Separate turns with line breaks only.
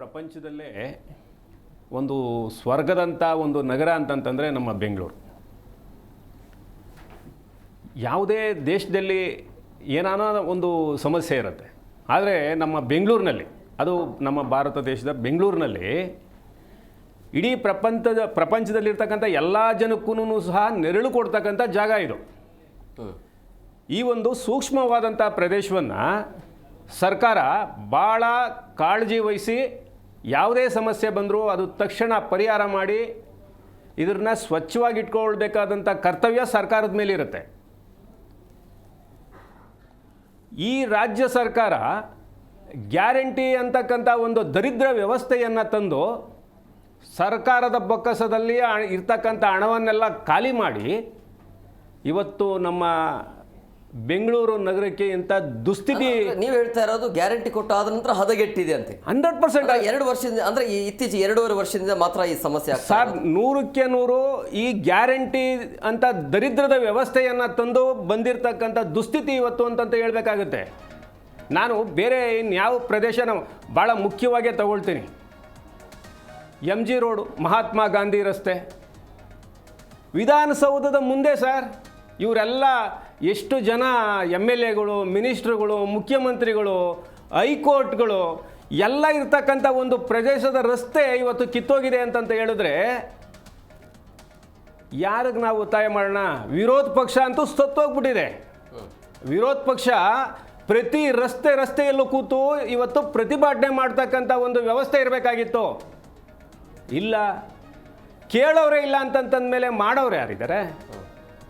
ಪ್ರಪಂಚದಲ್ಲೇ ಒಂದು ಸ್ವರ್ಗದಂಥ ಒಂದು ನಗರ ಅಂತಂತಂದರೆ ನಮ್ಮ ಬೆಂಗಳೂರು. ಯಾವುದೇ ದೇಶದಲ್ಲಿ ಏನಾನ ಒಂದು ಸಮಸ್ಯೆ ಇರುತ್ತೆ, ಆದರೆ ನಮ್ಮ ಬೆಂಗಳೂರಿನಲ್ಲಿ, ಅದು ನಮ್ಮ ಭಾರತ ದೇಶದ ಬೆಂಗಳೂರಿನಲ್ಲಿ ಇಡೀ ಪ್ರಪಂಚದಲ್ಲಿರ್ತಕ್ಕಂಥ ಎಲ್ಲ ಜನಕ್ಕೂ ಸಹ ನೆರಳು ಕೊಡ್ತಕ್ಕಂಥ ಜಾಗ ಇದು. ಈ ಒಂದು ಸೂಕ್ಷ್ಮವಾದಂಥ ಪ್ರದೇಶವನ್ನು ಸರ್ಕಾರ ಭಾಳ ಕಾಳಜಿ ವಹಿಸಿ ಯಾವುದೇ ಸಮಸ್ಯೆ ಬಂದರೂ ಅದು ತಕ್ಷಣ ಪರಿಹಾರ ಮಾಡಿ ಇದನ್ನು ಸ್ವಚ್ಛವಾಗಿ ಇಟ್ಕೊಳ್ಬೇಕಾದಂಥ ಕರ್ತವ್ಯ ಸರ್ಕಾರದ ಮೇಲಿರುತ್ತೆ. ಈ ರಾಜ್ಯ ಸರ್ಕಾರ ಗ್ಯಾರಂಟಿ ಅಂತಕ್ಕಂಥ ಒಂದು ದರಿದ್ರ ವ್ಯವಸ್ಥೆಯನ್ನು ತಂದು ಸರ್ಕಾರದ ಬೊಕ್ಕಸದಲ್ಲಿ ಇರ್ತಕ್ಕಂಥ ಹಣವನ್ನೆಲ್ಲ ಖಾಲಿ ಮಾಡಿ ಇವತ್ತು ನಮ್ಮ ಬೆಂಗಳೂರು ನಗರಕ್ಕೆ ಇಂಥ ದುಸ್ಥಿತಿ.
ನೀವು ಹೇಳ್ತಾ ಇರೋದು ಗ್ಯಾರಂಟಿ ಕೊಟ್ಟು ಆದ ನಂತರ ಹದಗೆಟ್ಟಿದೆ ಅಂತ.
100%
2 ವರ್ಷದಿಂದ, ಅಂದರೆ ಇತ್ತೀಚೆಗೆ 2.5 ವರ್ಷದಿಂದ ಮಾತ್ರ ಈ ಸಮಸ್ಯೆ
ಸರ್. 100ಕ್ಕೆ 100 ಈ ಗ್ಯಾರಂಟಿ ಅಂತ ದರಿದ್ರದ ವ್ಯವಸ್ಥೆಯನ್ನು ತಂದು ಬಂದಿರತಕ್ಕಂಥ ದುಸ್ಥಿತಿ ಇವತ್ತು ಅಂತಂತ ಹೇಳಬೇಕಾಗುತ್ತೆ. ನಾನು ಬೇರೆ ಇನ್ಯಾವ ಪ್ರದೇಶನ ಭಾಳ ಮುಖ್ಯವಾಗಿ ತಗೊಳ್ತೀನಿ. MG ರೋಡು, ಮಹಾತ್ಮ ಗಾಂಧಿ ರಸ್ತೆ, ವಿಧಾನಸೌಧದ ಮುಂದೆ ಸರ್ ಇವರೆಲ್ಲ ಎಷ್ಟು ಜನ MLAಗಳು, ಮಿನಿಸ್ಟ್ರುಗಳು, ಮುಖ್ಯಮಂತ್ರಿಗಳು, ಹೈಕೋರ್ಟ್ಗಳು ಎಲ್ಲ ಇರ್ತಕ್ಕಂಥ ಒಂದು ಪ್ರದೇಶದ ರಸ್ತೆ ಇವತ್ತು ಕಿತ್ತೋಗಿದೆ ಅಂತಂತ ಹೇಳಿದ್ರೆ ಯಾರಿಗೆ ನಾವು ಒತ್ತಾಯ ಮಾಡೋಣ? ವಿರೋಧ ಪಕ್ಷ ಅಂತೂ ಸತ್ತೋಗ್ಬಿಟ್ಟಿದೆ. ವಿರೋಧ ಪಕ್ಷ ಪ್ರತಿ ರಸ್ತೆಯಲ್ಲೂ ಕೂತು ಇವತ್ತು ಪ್ರತಿಭಟನೆ ಮಾಡ್ತಕ್ಕಂಥ ಒಂದು ವ್ಯವಸ್ಥೆ ಇರಬೇಕಾಗಿತ್ತು. ಇಲ್ಲ, ಕೇಳೋರೇ ಇಲ್ಲ ಅಂತಂತಂದ ಮೇಲೆ ಮಾಡೋರು ಯಾರಿದ್ದಾರೆ?